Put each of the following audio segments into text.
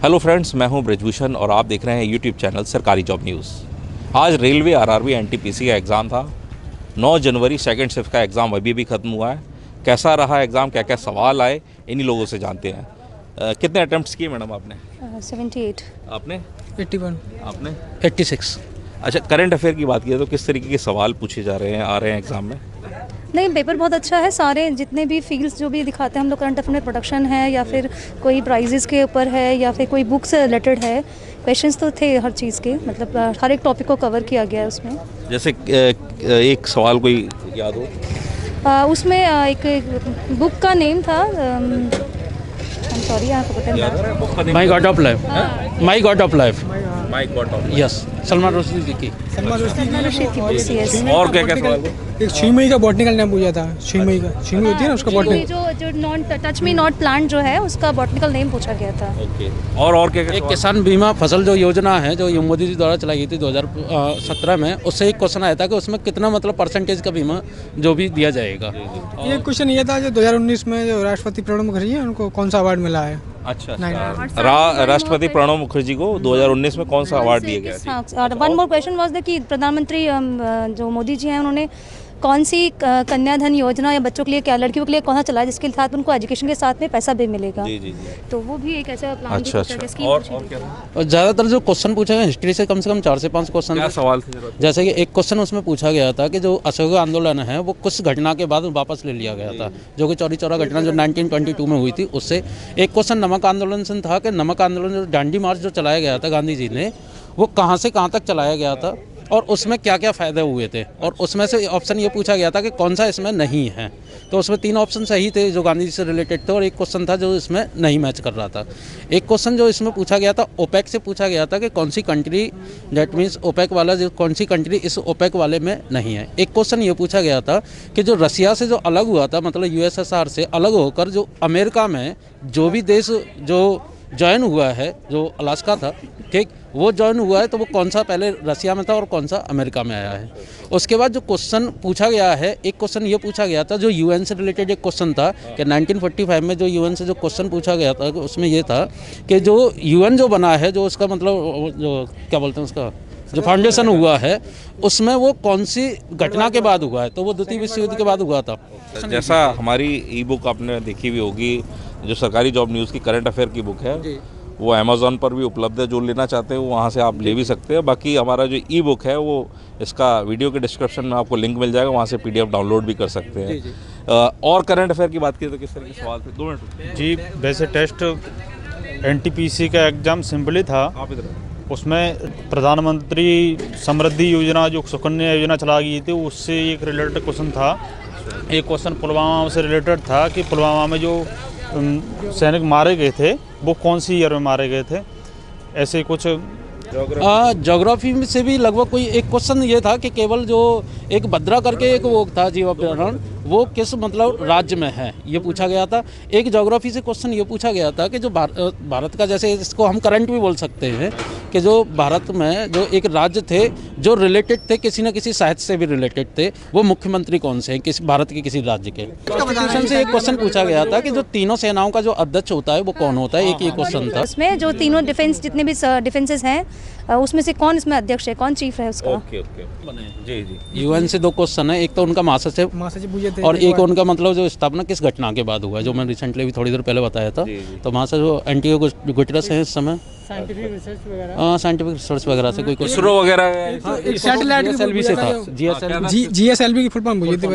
Hello friends, मैं हूं ब्रिजभूषण और आप देख रहे हैं यूट्यूब चैनल सरकारी जॉब न्यूज़। आज रेलवे आरआरबी एनटीपीसी का एग्ज़ाम था। 9 जनवरी सेकंड शिफ्ट का एग्ज़ाम अभी भी ख़त्म हुआ है। कैसा रहा एग्ज़ाम, क्या क्या सवाल आए, इन्हीं लोगों से जानते हैं। कितने अटैम्प्ट्स किए मैडम आपने? 78। आपने? 81। आपने? 86। अच्छा, करंट अफेयर की बात की तो किस तरीके के सवाल पूछे जा रहे हैं, आ रहे हैं एग्ज़ाम में? नहीं, पेपर बहुत अच्छा है। सारे जितने भी फील्ड्स जो भी दिखाते हैं हम लोग, करंट अफेयर में प्रोडक्शन है या फिर कोई प्राइजेस के ऊपर है या फिर कोई बुक से रिलेटेड है। क्वेश्चंस तो थे हर चीज़ के, मतलब हर एक टॉपिक को कवर किया गया है उसमें। जैसे एक सवाल कोई याद हो? उसमें एक बुक का नेम था, सॉरी आपको my god of life. My god of life. My god of yes, Salman Rushdie की। सलमान रुश्दी की बुक्स, यस। और क्या क्या सवाल? एक छुई का बॉटनिकल नेम पूछा था। छुई का होती है ना, उसका बॉटनिकल जो non touch me not plant जो है उसका बॉटनिकल नेम पूछा गया था। ओके। और क्या क्या? एक किसान बीमा फसल जो योजना है जो मोदी जी द्वारा चलाई गई थी 2017 में, उससे एक क्वेश्चन आया था कि उसमें कितना मतलब परसेंटेज का बीमा जो भी दिया जाएगा। ये क्वेश्चन ये था जो 2019 में जो राष्ट्रपति प्रणब मुखर्जी है उनको कौन सा अवार्ड मिला है। अच्छा, राष्ट्रपति प्रणब मुखर्जी को 2019 में कौन सा अवार्ड दिया गया? One more question was that कि प्रधानमंत्री जो मोदी जी हैं उन्होंने कौन सी कन्याधन योजना या बच्चों के लिए, क्या लड़कियों के लिए कौन सा चलाया जिसके साथ उनको एजुकेशन के साथ में पैसा भी मिलेगा। जी जी। तो वो भी एक ऐसा प्लान अच्छा, और क्या? और ज़्यादातर जो क्वेश्चन पूछे गए हिस्ट्री से कम 4 से 5 क्वेश्चन। क्या सवाल थे? जैसे कि एक क्वेश्चन उसमें पूछा गया था कि जो असहयोग आंदोलन है वो कुछ घटना के बाद वापस ले लिया गया था, जो कि चौरी चौरा घटना जो 1922 में हुई थी उससे। एक क्वेश्चन नमक आंदोलन से था कि नमक आंदोलन जो दांडी मार्च जो चलाया गया था गांधी जी ने, वो कहाँ से कहाँ तक चलाया गया था और उसमें क्या क्या फ़ायदे हुए थे। और उसमें से ऑप्शन ये पूछा गया था कि कौन सा इसमें नहीं है। तो उसमें 3 ऑप्शन सही थे जो गांधी जी से रिलेटेड थे और एक क्वेश्चन था जो इसमें नहीं मैच कर रहा था। एक क्वेश्चन जो इसमें पूछा गया था ओपेक से पूछा गया था कि कौन सी कंट्री, डेट मीन्स ओपेक वाला जो कौन सी कंट्री इस ओपेक वाले में नहीं है। एक क्वेश्चन ये पूछा गया था कि जो रसिया से जो अलग हुआ था, मतलब यूएसएसआर से अलग होकर जो अमेरिका में जो भी देश जो ज्वाइन हुआ है, जो अलास्का था, ठीक, वो ज्वाइन हुआ है, तो वो कौन सा पहले रसिया में था और कौन सा अमेरिका में आया है। उसके बाद जो क्वेश्चन पूछा गया है, एक क्वेश्चन ये पूछा गया था जो यूएन से रिलेटेड एक क्वेश्चन था कि 1945 में जो यूएन से जो क्वेश्चन पूछा गया था उसमें ये था कि जो यूएन जो बना है, जो उसका मतलब जो क्या बोलते हैं उसका जो फाउंडेशन हुआ है, उसमें वो कौन सी घटना के बाद हुआ है, तो वो द्वितीय विश्व युद्ध के बाद हुआ था। जैसा हमारी ई बुक आपने देखी हुई होगी, जो सरकारी जॉब न्यूज़ की करंट अफेयर की बुक है, वो अमेज़ॉन पर भी उपलब्ध है। जो लेना चाहते हैं वो वहाँ से आप ले भी सकते हैं। बाकी हमारा जो ई बुक है वो इसका वीडियो के डिस्क्रिप्शन में आपको लिंक मिल जाएगा, वहाँ से PDF डाउनलोड भी कर सकते हैं। और करंट अफेयर की बात की तो किस तरह के सवाल थे? 2 मिनट जी। वैसे टेस्ट एनटीपीसी का एग्ज़ाम सिंपल ही था। आप इधर। उसमें प्रधानमंत्री समृद्धि योजना जो सुकन्या योजना चला गई थी उससे एक रिलेटेड क्वेश्चन था। एक क्वेश्चन पुलवामा से रिलेटेड था कि पुलवामा में जो सैनिक मारे गए थे वो कौन सी ईयर में मारे गए थे, ऐसे कुछ। ज्योग्राफी में से भी लगभग कोई एक क्वेश्चन ये था कि केवल जो एक भद्रा करके एक वो था जीव अभ्यारण्य, वो किस मतलब राज्य में है, ये पूछा गया था। एक ज्योग्राफी से क्वेश्चन ये पूछा गया था कि जो भारत का, जैसे इसको हम करंट भी बोल सकते हैं, कि जो भारत में जो एक राज्य थे जो रिलेटेड थे किसी न किसी साहित्य से भी रिलेटेड थे, वो मुख्यमंत्री कौन से हैं किसी भारत के किसी राज्य के। कॉन्स्टिट्यूशन से एक क्वेश्चन पूछा गया था कि जो तीनों सेनाओं का जो अध्यक्ष होता है वो कौन होता है, एक ये क्वेश्चन था। उसमें जो तीनों डिफेंस, जितने भी डिफेंसेस हैं, उसमें से कौन इसमें अध्यक्ष है, कौन चीफ है उसका। ओके। जी जी। यूएन से 2 क्वेश्चन है, एक तो उनका महासचिव और एक उनका मतलब जो स्थापना किस घटना के बाद हुआ है, जो मैं रिसेंटली भी थोड़ी देर पहले बताया था। तो महासचिव एंटियो गुटेरेस है इस समय। साइंटिफिक रिसर्च वगैरह से कोई इसरो वगैरह सैटेलाइट GSLV से था। GSLV की फुल फॉर्म पूछी थी।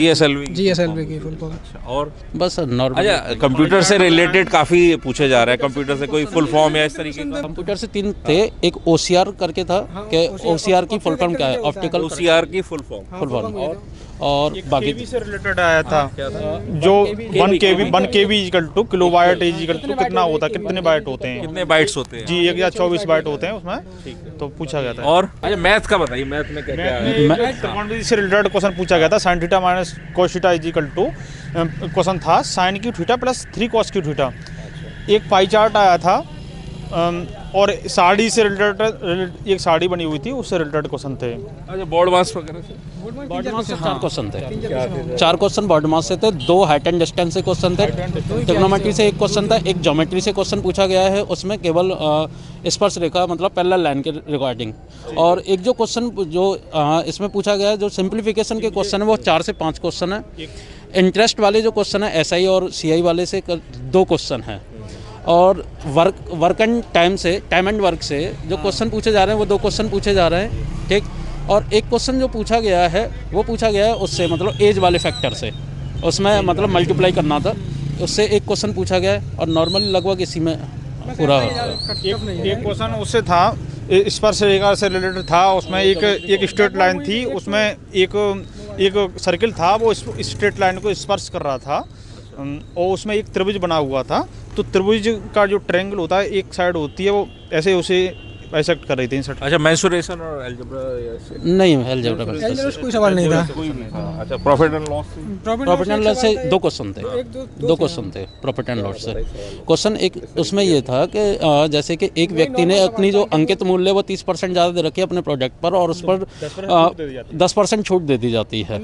GSLV की फुल फॉर्म। और बस नॉर्मल। अच्छा, कंप्यूटर से रिलेटेड काफ़ी पूछे जा रहा है। कंप्यूटर से कोई फुल फॉर्म या इस तरीके का? कंप्यूटर से 3 थे। एक OCR करके था कि OCR की फुल फॉर्म क्या है, ऑप्टिकल OCR की फुल फॉर्म। और बाकी केबी से रिलेटेड आया था जो 1 KB equal to kilobyte equal to कितना होता है, कितने बाइट होते हैं, कितने बाइट्स होते हैं? जी 1 या 24 बाइट होते हैं उसमें, तो पूछा गया था। और अच्छा, मैथ का बताइए, मैथ में क्या क्या है? त्रिकोणमिति से रिलेटेड क्वेश्चन पूछा गया था। sin theta minus cos theta equal to, question था sin की थीटा प्लस 3 cos की थीटा। एक पाई चार्ट आया था और साड़ी से रिलेटेड एक साड़ी बनी हुई थी, उससे रिलेटेड क्वेश्चन थे। अच्छा, बोर्ड मास वगैरह से बॉडी मास से 4 क्वेश्चन थे। 4 क्वेश्चन बॉडी मास से थे, 2 हाइट एंड डिस्टेंस से क्वेश्चन थे, ट्रिग्नोमेट्री से 1 क्वेश्चन था, 1 ज्योमेट्री से क्वेश्चन पूछा गया है, उसमें केवल स्पर्श रेखा मतलब पैरेलल लाइन के रिगार्डिंग। और एक जो क्वेश्चन जो इसमें पूछा गया है, जो सिंप्लीफिकेशन के क्वेश्चन है, वो 4 से 5 क्वेश्चन है। इंटरेस्ट वाले जो क्वेश्चन है एसआई और सीआई वाले से 2 क्वेश्चन है। और work and time and work से जो क्वेश्चन पूछे जा रहे हैं वो 2 क्वेश्चन पूछे जा रहे हैं, ठीक। और एक क्वेश्चन जो पूछा गया है वो पूछा गया है उससे मतलब एज वाले फैक्टर से, उसमें मतलब मल्टीप्लाई करना था, उससे एक क्वेश्चन पूछा गया है। और नॉर्मली लगभग इसी में पूरा एक क्वेश्चन उससे था, स्पर्श रेखा से रिलेटेड था, उसमें एक स्ट्रेट लाइन थी, उसमें एक सर्किल था, वो स्ट्रेट लाइन को स्पर्श कर रहा था, और उसमें एक त्रिभुज बना हुआ था। तो त्रिभुज का जो ट्रायंगल होता है, एक साइड होती है, वो ऐसे उसे बाइसेक्ट कर रही थी। अच्छा, मेंसुरेशन और अलजेब्रा नहीं, अलजेब्रा कोई सवाल नहीं था। अच्छा, प्रॉफिट एंड लॉस से 2 क्वेश्चन थे, 2 क्वेश्चन थे प्रॉफिट एंड लॉस से। क्वेश्चन एक उसमें ये था कि जैसे कि एक व्यक्ति ने अपनी जो अंकित मूल्य वो 30% ज़्यादा दे रखी है अपने प्रोडक्ट पर, और उस पर 10% छूट दे दी जाती है।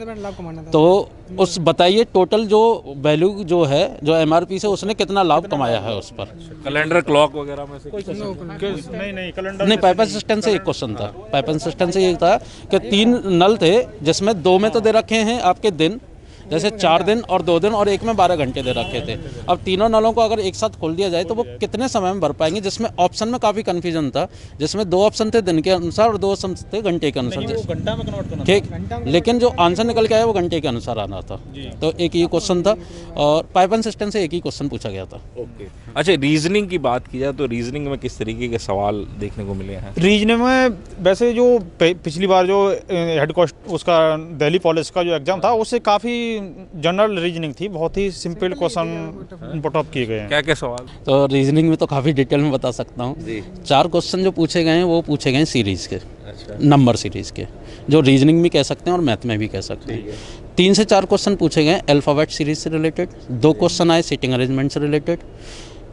तो उस बताइए टोटल जो वैल्यू जो है, जो एमआरपी से उसने कितना लाभ कमाया है उस पर। कैलेंडर क्लॉक वगैरह में से नहीं, कैलेंडर नहीं, पाइप सिस्टम से 1 क्वेश्चन था। पाइप सिस्टम से ये था कि 3 नल थे, जिसमें 2 में तो दे रखे हैं आपके दिन, जैसे 4 दिन और 2 दिन, और एक में 12 घंटे दे रखे थे। अब तीनों नलों को अगर एक साथ खोल दिया जाए तो वो कितने समय में भर पाएंगे, जिसमें ऑप्शन में काफ़ी कन्फ्यूजन था, जिसमें 2 ऑप्शन थे दिन के अनुसार और 2 ऑप्शन थे घंटे के अनुसार, घंटा में कन्वर्ट करना, ठीक। लेकिन जो आंसर निकल के आया वो घंटे के अनुसार आना था। तो एक ये क्वेश्चन था, और पाइपन सिस्टम से एक ही क्वेश्चन पूछा गया था। ओके। अच्छा, रीजनिंग की बात की जाए तो रीजनिंग में किस तरीके के सवाल देखने को मिले हैं? रीजनिंग में वैसे जो पिछली बार जो हेड कॉस्ट उसका दिल्ली पुलिस का जो एग्ज़ाम था, उससे काफ़ी जनरल रीजनिंग थी, बहुत ही सिंपल क्वेश्चन पुट अप किए गए हैं। क्या क्या सवाल? तो रीजनिंग में तो काफ़ी डिटेल में बता सकता हूँ। 4 क्वेश्चन जो पूछे गए हैं वो पूछे गए हैं सीरीज़ के, नंबर सीरीज़ के, जो रीजनिंग भी कह सकते हैं और मैथ में भी कह सकते हैं। 3 से 4 क्वेश्चन पूछे गए अल्फ़ाबेट सीरीज से रिलेटेड, 2 क्वेश्चन आए सीटिंग अरेंजमेंट से रिलेटेड।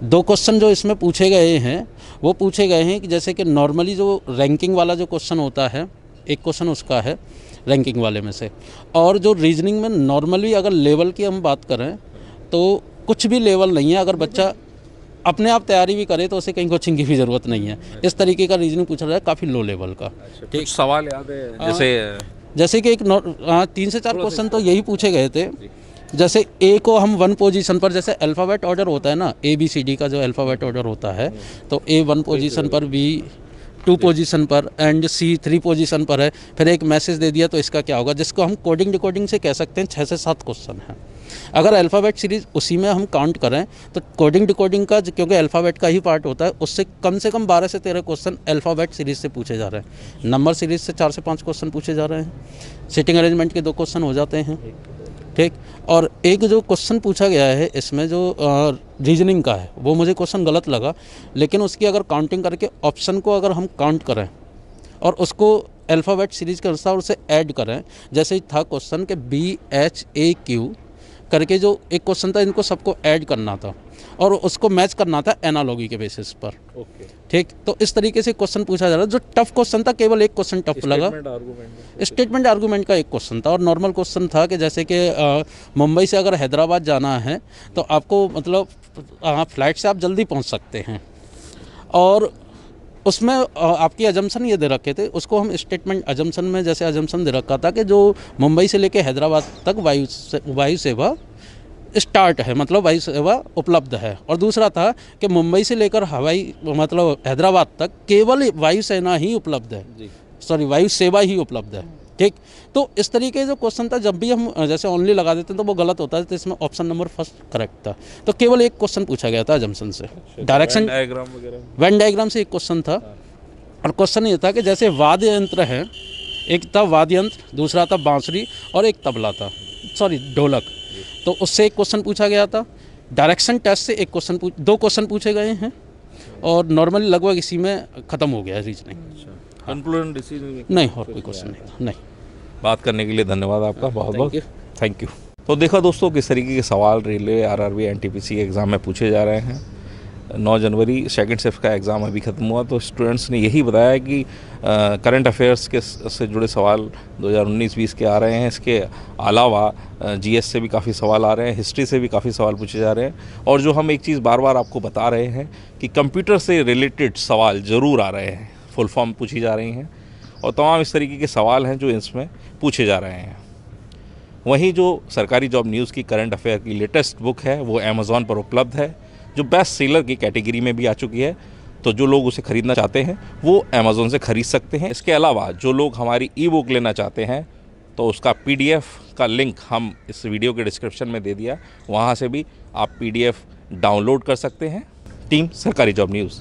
2 क्वेश्चन जो इसमें पूछे गए हैं वो पूछे गए हैं कि जैसे कि नॉर्मली जो रैंकिंग वाला जो क्वेश्चन होता है, एक क्वेश्चन उसका है रैंकिंग वाले में से। और जो रीजनिंग में नॉर्मली अगर लेवल की हम बात करें तो कुछ भी लेवल नहीं है, अगर बच्चा अपने आप तैयारी भी करे तो उसे कहीं कोचिंग की भी ज़रूरत नहीं है। इस तरीके का रीजनिंग पूछा जाए, काफ़ी लो लेवल का। ठीक, सवाल याद है जैसे कि 3 से 4 क्वेश्चन तो यही पूछे गए थे। जैसे ए को हम 1 पोजीशन पर, जैसे अल्फ़ाबेट ऑर्डर होता है ना, ABCD का जो अल्फ़ाबेट ऑर्डर होता है, तो A 1 पोजीशन पर, B 2 पोजीशन पर एंड C 3 पोजीशन पर है। फिर एक मैसेज दे दिया तो इसका क्या होगा, जिसको हम कोडिंग डिकोडिंग से कह सकते हैं। 6 से 7 क्वेश्चन हैं। अगर अल्फ़ाबेट सीरीज़ उसी में हम काउंट करें तो कोडिंग डिकोडिंग का, क्योंकि अल्फ़ाबेट का ही पार्ट होता है, उससे कम 12 से 13 क्वेश्चन अल्फ़ाबेट सीरीज़ से पूछे जा रहे हैं। नंबर सीरीज़ से 4 से 5 क्वेश्चन पूछे जा रहे हैं। सिटिंग अरेंजमेंट के 2 क्वेश्चन हो जाते हैं, ठीक। और एक जो क्वेश्चन पूछा गया है इसमें जो रीजनिंग का है, वो मुझे क्वेश्चन गलत लगा, लेकिन उसकी अगर काउंटिंग करके ऑप्शन को अगर हम काउंट करें और उसको अल्फ़ाबेट सीरीज़ के अनुसार उसे ऐड करें, जैसे ही था क्वेश्चन के BHAQ करके जो एक क्वेश्चन था, इनको सबको ऐड करना था और उसको मैच करना था एनालॉगी के बेसिस पर, ठीक। तो इस तरीके से क्वेश्चन पूछा जा रहा है। जो टफ क्वेश्चन था, केवल एक क्वेश्चन टफ लगा, स्टेटमेंट आर्गूमेंट का एक क्वेश्चन था। और नॉर्मल क्वेश्चन था कि जैसे कि मुंबई से अगर हैदराबाद जाना है तो आपको मतलब फ्लाइट से आप जल्दी पहुंच सकते हैं, और उसमें आपकी अजम्पशन ये दे रखे थे, उसको हम स्टेटमेंट अजम्पशन में, जैसे अजम्पशन दे रखा था कि जो मुंबई से लेकर हैदराबाद तक वायु सेवा स्टार्ट है, मतलब वायु सेवा उपलब्ध है। और दूसरा था कि मुंबई से लेकर मतलब हैदराबाद तक केवल वायुसेना ही उपलब्ध है, वायु सेवा ही उपलब्ध है, ठीक। तो इस तरीके जो क्वेश्चन था, जब भी हम जैसे ओनली लगा देते हैं तो वो गलत होता है, तो इसमें ऑप्शन नंबर फर्स्ट करेक्ट था। तो केवल एक क्वेश्चन पूछा गया था अजम्पशन से। डायरेक्शन वेन डायग्राम से एक क्वेश्चन था, और क्वेश्चन ये था कि जैसे वाद्य यंत्र है, एक था वाद्य यंत्र, दूसरा था बांसुरी और एक तबला था, ढोलक, तो उससे एक क्वेश्चन पूछा गया था। डायरेक्शन टेस्ट से 2 क्वेश्चन पूछे गए हैं, और नॉर्मली लगभग इसी में ख़त्म हो गया है रीजनिंग। कंक्लूजन डिसीजन नहीं, और कोई क्वेश्चन नहीं था। नहीं, बात करने के लिए धन्यवाद आपका, बहुत बहुत थैंक यू। तो देखा दोस्तों किस तरीके के सवाल रेलवे, RRB, NTPC के एग्ज़ाम में पूछे जा रहे हैं। 9 जनवरी सेकंड शिफ्ट का एग्ज़ाम अभी ख़त्म हुआ, तो स्टूडेंट्स ने यही बताया कि करंट अफेयर्स के से जुड़े सवाल 2019-20 के आ रहे हैं। इसके अलावा जीएस से भी काफ़ी सवाल आ रहे हैं, हिस्ट्री से भी काफ़ी सवाल पूछे जा रहे हैं। और जो हम एक चीज़ बार बार आपको बता रहे हैं कि कंप्यूटर से रिलेटेड सवाल ज़रूर आ रहे हैं, फुल फॉर्म पूछी जा रही हैं और तमाम इस तरीके के सवाल हैं जो इसमें पूछे जा रहे हैं। वहीं जो सरकारी जॉब न्यूज़ की करंट अफेयर की लेटेस्ट बुक है वो अमेज़ॉन पर उपलब्ध है, जो बेस्ट सेलर की कैटेगरी में भी आ चुकी है। तो जो लोग उसे ख़रीदना चाहते हैं वो अमेज़ॉन से ख़रीद सकते हैं। इसके अलावा जो लोग हमारी ई बुक लेना चाहते हैं तो उसका PDF का लिंक हम इस वीडियो के डिस्क्रिप्शन में दे दिया, वहाँ से भी आप PDF डाउनलोड कर सकते हैं। टीम सरकारी जॉब न्यूज़।